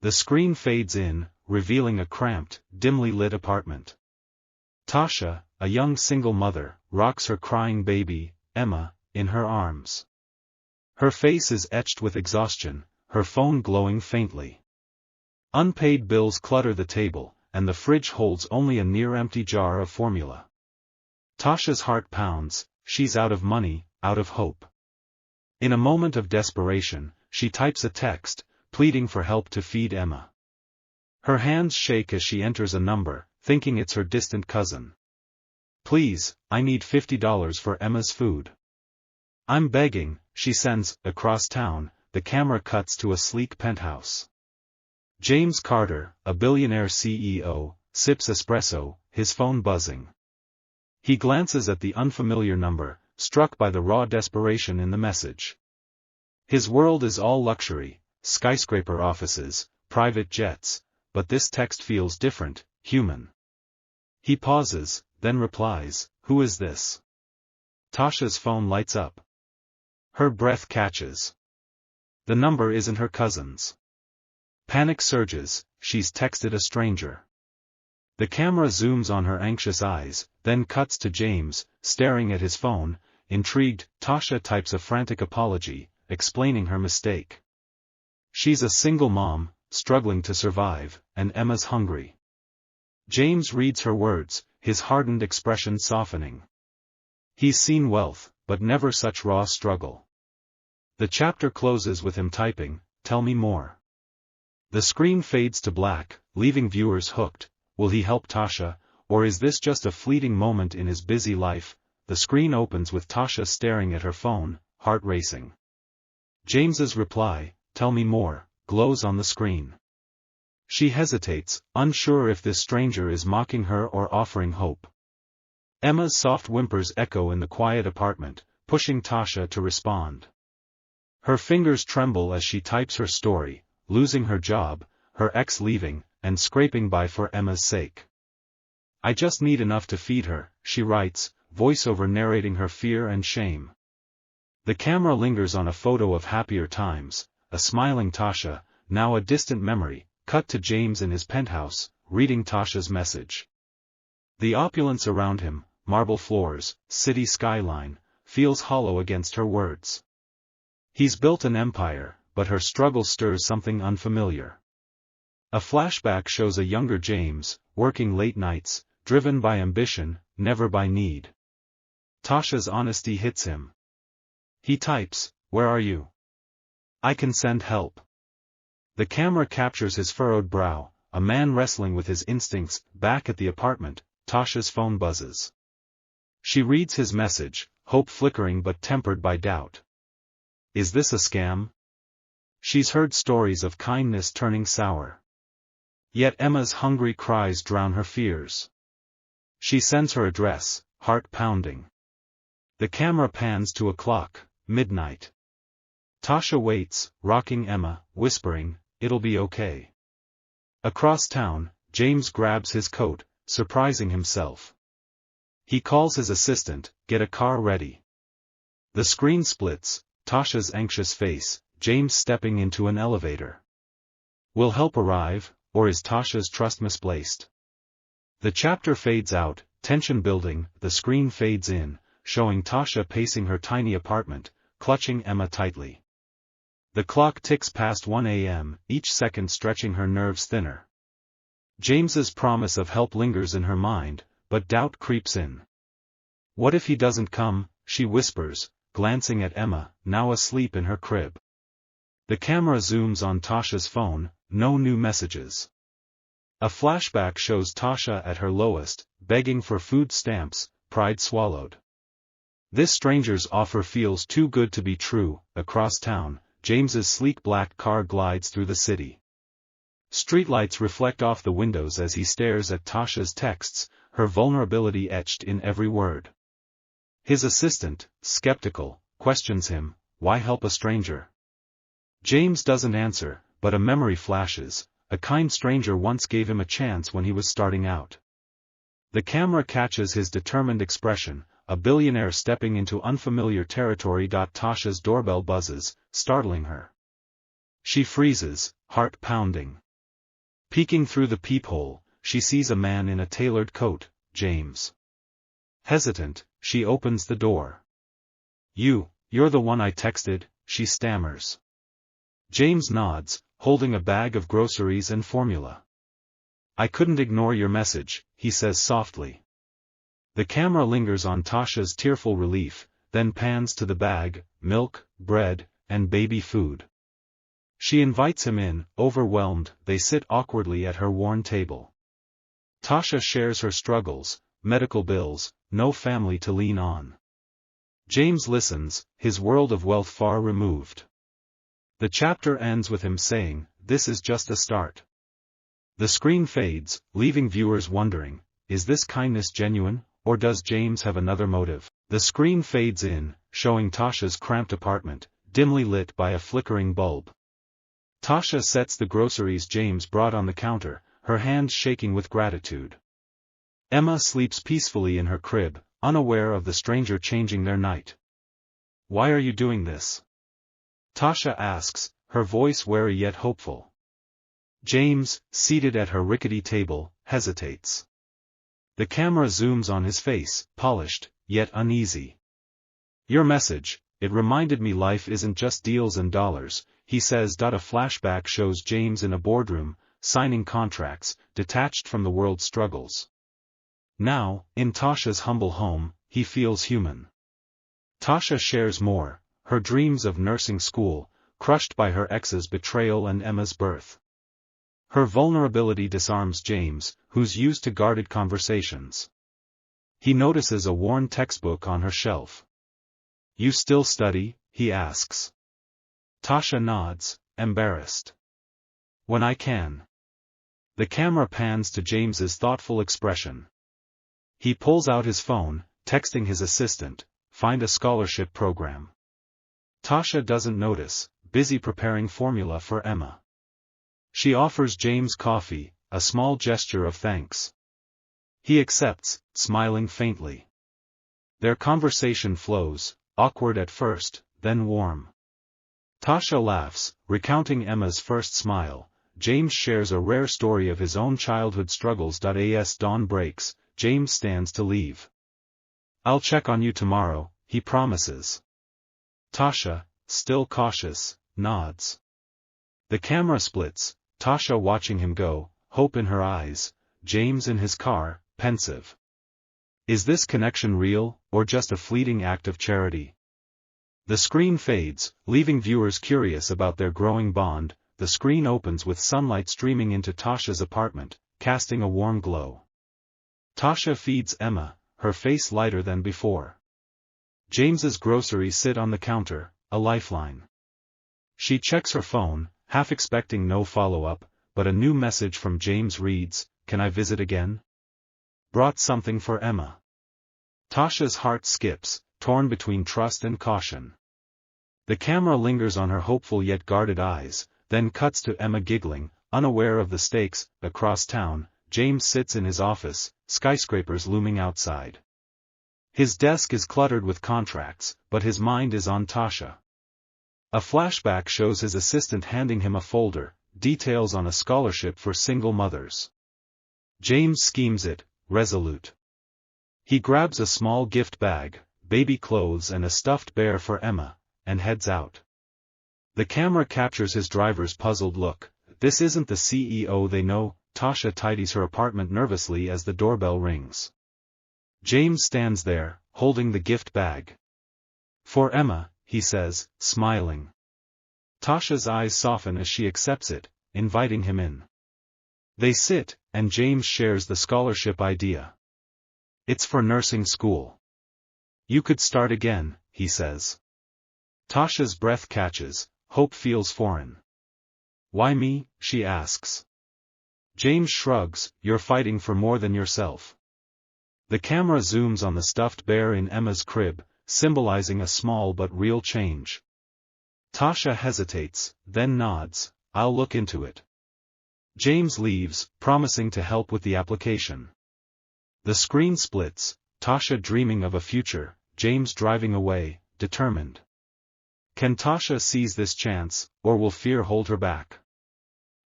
The screen fades in, revealing a cramped, dimly lit apartment. Tasha, a young single mother, rocks her crying baby, Emma, in her arms. Her face is etched with exhaustion, her phone glowing faintly. Unpaid bills clutter the table, and the fridge holds only a near-empty jar of formula. Tasha's heart pounds, she's out of money, out of hope. In a moment of desperation, she types a text, pleading for help to feed Emma. Her hands shake as she enters a number, thinking it's her distant cousin. "Please, I need $50 for Emma's food." "I'm begging," she sends. Across town, the camera cuts to a sleek penthouse. James Carter, a billionaire CEO, sips espresso, his phone buzzing. He glances at the unfamiliar number, struck by the raw desperation in the message. His world is all luxury, skyscraper offices, private jets, but this text feels different, human. He pauses, then replies, "Who is this?" Tasha's phone lights up. Her breath catches. The number isn't her cousin's. Panic surges, she's texted a stranger. The camera zooms on her anxious eyes, then cuts to James, staring at his phone, intrigued. Tasha types a frantic apology, explaining her mistake. She's a single mom, struggling to survive, and Emma's hungry. James reads her words, his hardened expression softening. He's seen wealth, but never such raw struggle. The chapter closes with him typing, "Tell me more." The screen fades to black, leaving viewers hooked. Will he help Tasha, or is this just a fleeting moment in his busy life? The screen opens with Tasha staring at her phone, heart racing. James's reply, "Tell me more," glows on the screen. She hesitates, unsure if this stranger is mocking her or offering hope. Emma's soft whimpers echo in the quiet apartment, pushing Tasha to respond. Her fingers tremble as she types her story, losing her job, her ex leaving, and scraping by for Emma's sake. "I just need enough to feed her," she writes, voiceover narrating her fear and shame. The camera lingers on a photo of happier times, a smiling Tasha, now a distant memory, cut to James in his penthouse, reading Tasha's message. The opulence around him, marble floors, city skyline, feels hollow against her words. He's built an empire, but her struggle stirs something unfamiliar. A flashback shows a younger James, working late nights, driven by ambition, never by need. Tasha's honesty hits him. He types, "Where are you? I can send help." The camera captures his furrowed brow, a man wrestling with his instincts. Back at the apartment, Tasha's phone buzzes. She reads his message, hope flickering but tempered by doubt. Is this a scam? She's heard stories of kindness turning sour. Yet Emma's hungry cries drown her fears. She sends her address, heart pounding. The camera pans to a clock, midnight. Tasha waits, rocking Emma, whispering, "It'll be okay." Across town, James grabs his coat, surprising himself. He calls his assistant, "Get a car ready." The screen splits, Tasha's anxious face, James stepping into an elevator. Will help arrive, or is Tasha's trust misplaced? The chapter fades out, tension building. The screen fades in, showing Tasha pacing her tiny apartment, clutching Emma tightly. The clock ticks past 1 a.m., each second stretching her nerves thinner. James's promise of help lingers in her mind, but doubt creeps in. What if he doesn't come? She whispers, glancing at Emma, now asleep in her crib. The camera zooms on Tasha's phone, no new messages. A flashback shows Tasha at her lowest, begging for food stamps, pride swallowed. This stranger's offer feels too good to be true. Across town, James's sleek black car glides through the city. Streetlights reflect off the windows as he stares at Tasha's texts, her vulnerability etched in every word. His assistant, skeptical, questions him, "Why help a stranger?" James doesn't answer, but a memory flashes. A kind stranger once gave him a chance when he was starting out. The camera catches his determined expression, a billionaire stepping into unfamiliar territory. Tasha's doorbell buzzes, startling her. She freezes, heart pounding. Peeking through the peephole, she sees a man in a tailored coat, James. Hesitant, she opens the door. You're the one I texted, she stammers. James nods, holding a bag of groceries and formula. I couldn't ignore your message, he says softly. The camera lingers on Tasha's tearful relief, then pans to the bag, milk, bread, and baby food. She invites him in, overwhelmed. They sit awkwardly at her worn table. Tasha shares her struggles, medical bills, no family to lean on. James listens, his world of wealth far removed. The chapter ends with him saying, "This is just a start." The screen fades, leaving viewers wondering, is this kindness genuine, or does James have another motive? The screen fades in, showing Tasha's cramped apartment, dimly lit by a flickering bulb. Tasha sets the groceries James brought on the counter, her hands shaking with gratitude. Emma sleeps peacefully in her crib, unaware of the stranger changing their night. Why are you doing this? Tasha asks, her voice wary yet hopeful. James, seated at her rickety table, hesitates. The camera zooms on his face, polished, yet uneasy. Your message, it reminded me life isn't just deals and dollars, he says. A flashback shows James in a boardroom, signing contracts, detached from the world's struggles. Now, in Tasha's humble home, he feels human. Tasha shares more, her dreams of nursing school, crushed by her ex's betrayal and Emma's birth. Her vulnerability disarms James, who's used to guarded conversations. He notices a worn textbook on her shelf. You still study? He asks. Tasha nods, embarrassed. When I can. The camera pans to James's thoughtful expression. He pulls out his phone, texting his assistant, find a scholarship program. Tasha doesn't notice, busy preparing formula for Emma. She offers James coffee, a small gesture of thanks. He accepts, smiling faintly. Their conversation flows, awkward at first, then warm. Tasha laughs, recounting Emma's first smile. James shares a rare story of his own childhood struggles. As dawn breaks, James stands to leave. I'll check on you tomorrow, he promises. Tasha, still cautious, nods. The camera splits, Tasha watching him go, hope in her eyes, James in his car, pensive. Is this connection real, or just a fleeting act of charity? The screen fades, leaving viewers curious about their growing bond. The screen opens with sunlight streaming into Tasha's apartment, casting a warm glow. Tasha feeds Emma, her face lighter than before. James's groceries sit on the counter, a lifeline. She checks her phone, half expecting no follow-up, but a new message from James reads, "Can I visit again? Brought something for Emma." Tasha's heart skips, torn between trust and caution. The camera lingers on her hopeful yet guarded eyes, then cuts to Emma giggling, unaware of the stakes. Across town, James sits in his office, skyscrapers looming outside. His desk is cluttered with contracts, but his mind is on Tasha. A flashback shows his assistant handing him a folder, details on a scholarship for single mothers. James schemes it, resolute. He grabs a small gift bag, baby clothes and a stuffed bear for Emma, and heads out. The camera captures his driver's puzzled look. This isn't the CEO they know. Tasha tidies her apartment nervously as the doorbell rings. James stands there, holding the gift bag. For Emma, he says, smiling. Tasha's eyes soften as she accepts it, inviting him in. They sit, and James shares the scholarship idea. It's for nursing school. You could start again, he says. Tasha's breath catches, hope feels foreign. Why me? She asks. James shrugs, you're fighting for more than yourself. The camera zooms on the stuffed bear in Emma's crib, symbolizing a small but real change. Tasha hesitates, then nods, I'll look into it. James leaves, promising to help with the application. The screen splits, Tasha dreaming of a future, James driving away, determined. Can Tasha seize this chance, or will fear hold her back?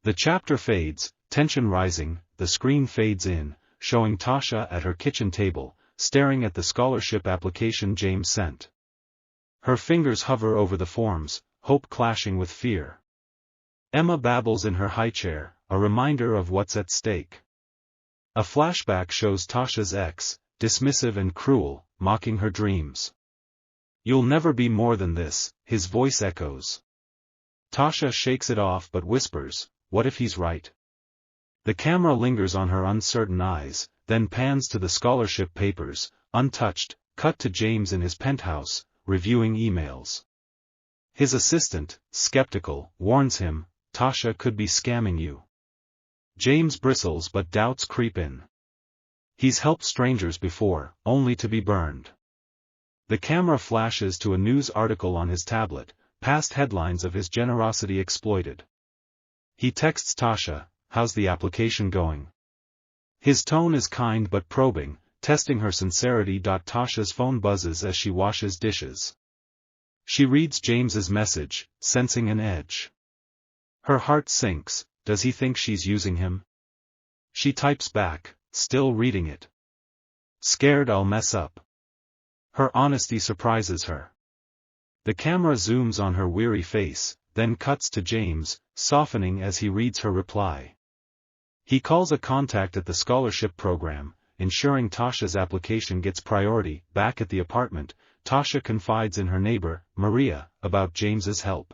The chapter fades, tension rising, the screen fades in, showing Tasha at her kitchen table, staring at the scholarship application James sent. Her fingers hover over the forms, hope clashing with fear. Emma babbles in her high chair, a reminder of what's at stake. A flashback shows Tasha's ex, dismissive and cruel, mocking her dreams. "You'll never be more than this," his voice echoes. Tasha shakes it off but whispers, "What if he's right?" The camera lingers on her uncertain eyes, then pans to the scholarship papers, untouched, cut to James in his penthouse, reviewing emails. His assistant, skeptical, warns him, "Tasha could be scamming you." James bristles but doubts creep in. He's helped strangers before, only to be burned. The camera flashes to a news article on his tablet, past headlines of his generosity exploited. He texts Tasha, "How's the application going?" His tone is kind but probing, testing her sincerity. Tasha's phone buzzes as she washes dishes. She reads James's message, sensing an edge. Her heart sinks. Does he think she's using him? She types back, still reading it. "Scared I'll mess up." Her honesty surprises her. The camera zooms on her weary face, then cuts to James, softening as he reads her reply. He calls a contact at the scholarship program, ensuring Tasha's application gets priority. Back at the apartment, Tasha confides in her neighbor, Maria, about James's help.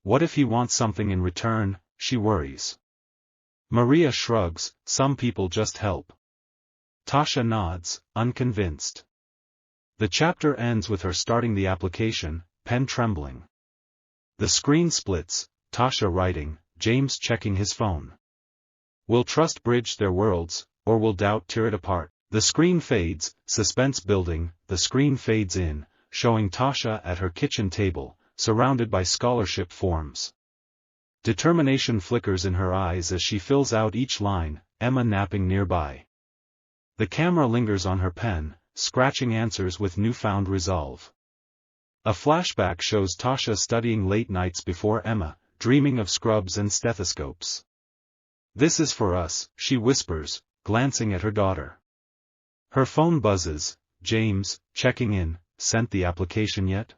What if he wants something in return, she worries. Maria shrugs, "Some people just help." Tasha nods, unconvinced. The chapter ends with her starting the application, pen trembling. The screen splits, Tasha writing, James checking his phone. Will trust bridge their worlds, or will doubt tear it apart? The screen fades, suspense building, the screen fades in, showing Tasha at her kitchen table, surrounded by scholarship forms. Determination flickers in her eyes as she fills out each line, Emma napping nearby. The camera lingers on her pen, scratching answers with newfound resolve. A flashback shows Tasha studying late nights before Emma, dreaming of scrubs and stethoscopes. "This is for us," she whispers, glancing at her daughter. Her phone buzzes. James, checking in, "Sent the application yet?"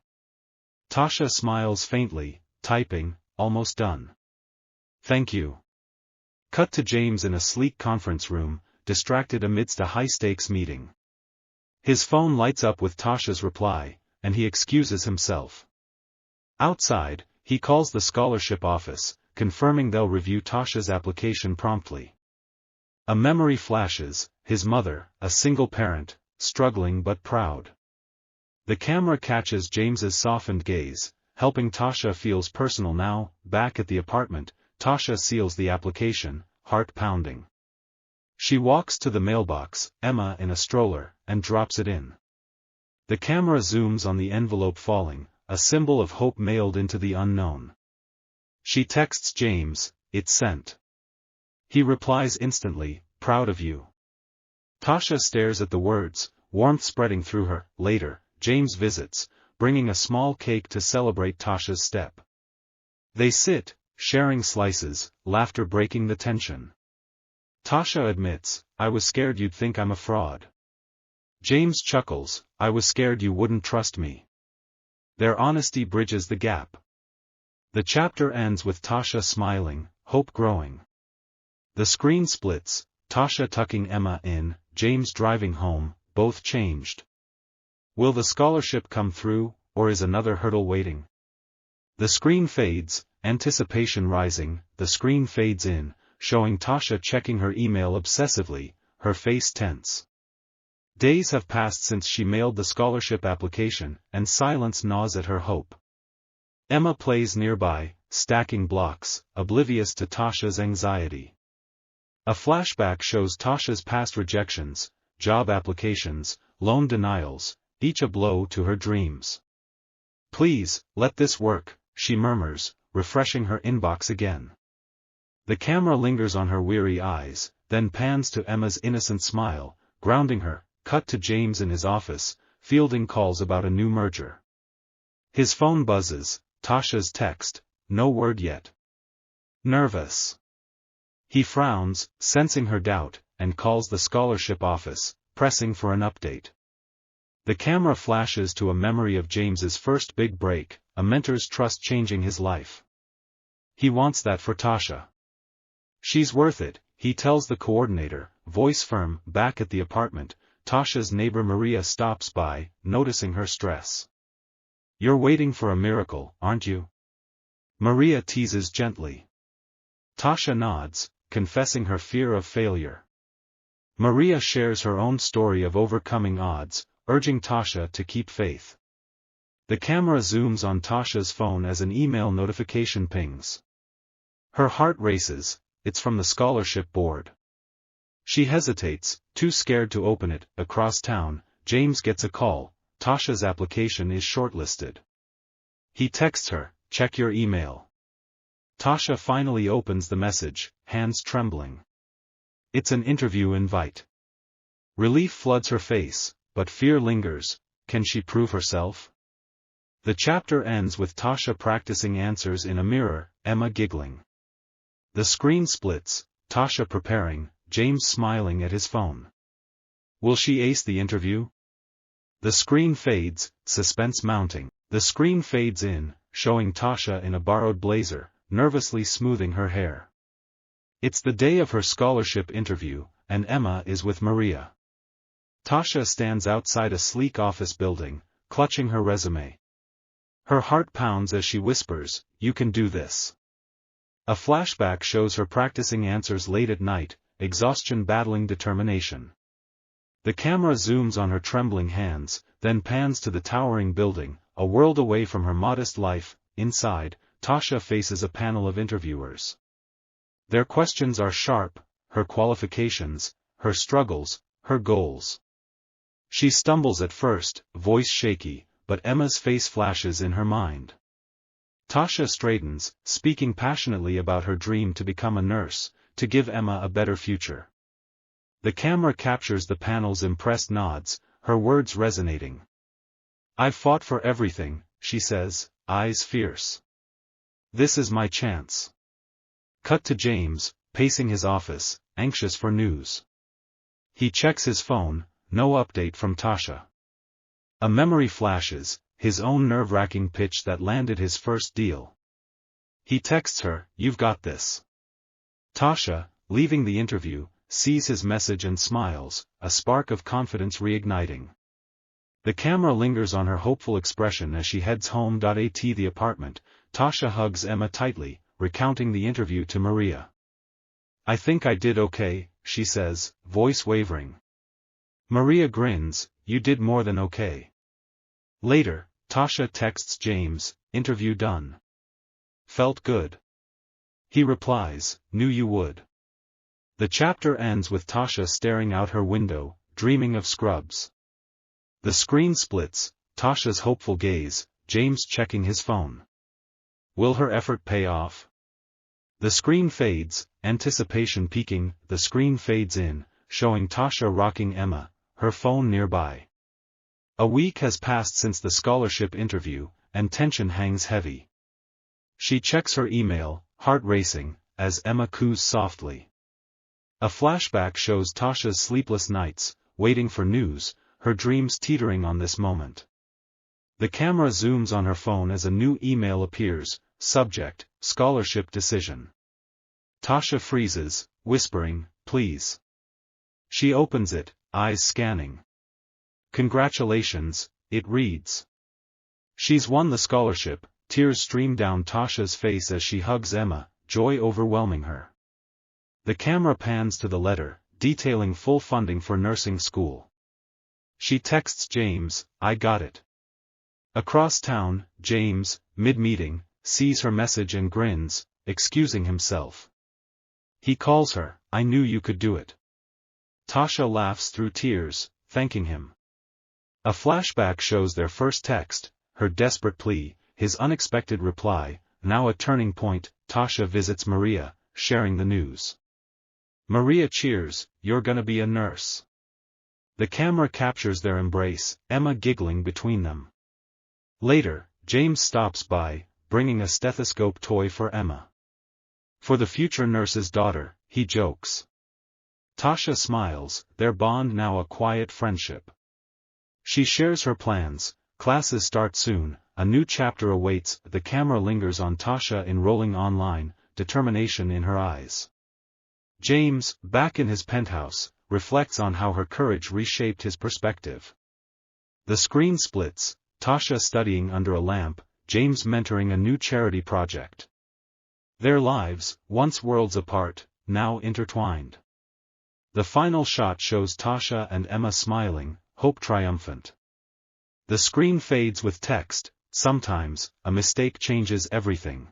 Tasha smiles faintly, typing, "Almost done. Thank you." Cut to James in a sleek conference room, distracted amidst a high-stakes meeting. His phone lights up with Tasha's reply, and he excuses himself. Outside, he calls the scholarship office, confirming they'll review Tasha's application promptly. A memory flashes, his mother, a single parent, struggling but proud. The camera catches James's softened gaze, helping Tasha feels personal now. Back at the apartment, Tasha seals the application, heart pounding. She walks to the mailbox, Emma in a stroller, and drops it in. The camera zooms on the envelope falling, a symbol of hope mailed into the unknown. She texts James, "It's sent." He replies instantly, "Proud of you." Tasha stares at the words, warmth spreading through her. Later, James visits, bringing a small cake to celebrate Tasha's step. They sit, sharing slices, laughter breaking the tension. Tasha admits, "I was scared you'd think I'm a fraud." James chuckles, "I was scared you wouldn't trust me." Their honesty bridges the gap. The chapter ends with Tasha smiling, hope growing. The screen splits, Tasha tucking Emma in, James driving home, both changed. Will the scholarship come through, or is another hurdle waiting? The screen fades, anticipation rising, the screen fades in, showing Tasha checking her email obsessively, her face tense. Days have passed since she mailed the scholarship application, and silence gnaws at her hope. Emma plays nearby, stacking blocks, oblivious to Tasha's anxiety. A flashback shows Tasha's past rejections, job applications, loan denials, each a blow to her dreams. "Please, let this work," she murmurs, refreshing her inbox again. The camera lingers on her weary eyes, then pans to Emma's innocent smile, grounding her. Cut to James in his office, fielding calls about a new merger. His phone buzzes, Tasha's text, "No word yet." Nervous. He frowns, sensing her doubt, and calls the scholarship office, pressing for an update. The camera flashes to a memory of James's first big break, a mentor's trust changing his life. He wants that for Tasha. She's worth it, he tells the coordinator, voice firm. Back at the apartment, Tasha's neighbor Maria stops by, noticing her stress. "You're waiting for a miracle, aren't you?" Maria teases gently. Tasha nods, confessing her fear of failure. Maria shares her own story of overcoming odds, urging Tasha to keep faith. The camera zooms on Tasha's phone as an email notification pings. Her heart races. It's from the scholarship board. She hesitates, too scared to open it. Across town, James gets a call. Tasha's application is shortlisted. He texts her, "Check your email." Tasha finally opens the message, hands trembling. It's an interview invite. Relief floods her face, but fear lingers. Can she prove herself? The chapter ends with Tasha practicing answers in a mirror, Emma giggling. The screen splits, Tasha preparing, James smiling at his phone. Will she ace the interview? The screen fades, suspense mounting. The screen fades in, showing Tasha in a borrowed blazer, nervously smoothing her hair. It's the day of her scholarship interview, and Emma is with Maria. Tasha stands outside a sleek office building, clutching her resume. Her heart pounds as she whispers, "You can do this." A flashback shows her practicing answers late at night, exhaustion battling determination. The camera zooms on her trembling hands, then pans to the towering building, a world away from her modest life. Inside, Tasha faces a panel of interviewers. Their questions are sharp, her qualifications, her struggles, her goals. She stumbles at first, voice shaky, but Emma's face flashes in her mind. Tasha straightens, speaking passionately about her dream to become a nurse, to give Emma a better future. The camera captures the panel's impressed nods, her words resonating. "I've fought for everything," she says, eyes fierce. "This is my chance." Cut to James, pacing his office, anxious for news. He checks his phone, no update from Tasha. A memory flashes, his own nerve-wracking pitch that landed his first deal. He texts her, "You've got this." Tasha, leaving the interview, sees his message and smiles, a spark of confidence reigniting. The camera lingers on her hopeful expression as she heads home. At the apartment, Tasha hugs Emma tightly, recounting the interview to Maria. "I think I did okay," she says, voice wavering. Maria grins, "You did more than okay." Later, Tasha texts James, "Interview done. Felt good." He replies, "Knew you would." The chapter ends with Tasha staring out her window, dreaming of Scrubs. The screen splits, Tasha's hopeful gaze, James checking his phone. Will her effort pay off? The screen fades, anticipation peaking. The screen fades in, showing Tasha rocking Emma, her phone nearby. A week has passed since the scholarship interview, and tension hangs heavy. She checks her email, heart racing, as Emma coos softly. A flashback shows Tasha's sleepless nights, waiting for news, her dreams teetering on this moment. The camera zooms on her phone as a new email appears, subject, scholarship decision. Tasha freezes, whispering, "Please." She opens it, eyes scanning. "Congratulations," it reads. She's won the scholarship. Tears stream down Tasha's face as she hugs Emma, joy overwhelming her. The camera pans to the letter, detailing full funding for nursing school. She texts James, "I got it." Across town, James, mid-meeting, sees her message and grins, excusing himself. He calls her, "I knew you could do it." Tasha laughs through tears, thanking him. A flashback shows their first text, her desperate plea, his unexpected reply. Now a turning point, Tasha visits Maria, sharing the news. Maria cheers, "You're gonna be a nurse." The camera captures their embrace, Emma giggling between them. Later, James stops by, bringing a stethoscope toy for Emma. For the future nurse's daughter, he jokes. Tasha smiles, their bond now a quiet friendship. She shares her plans. Classes start soon, a new chapter awaits. The camera lingers on Tasha enrolling online, determination in her eyes. James, back in his penthouse, reflects on how her courage reshaped his perspective. The screen splits, Tasha studying under a lamp, James mentoring a new charity project. Their lives, once worlds apart, now intertwined. The final shot shows Tasha and Emma smiling, hope triumphant. The screen fades with text, sometimes, a mistake changes everything.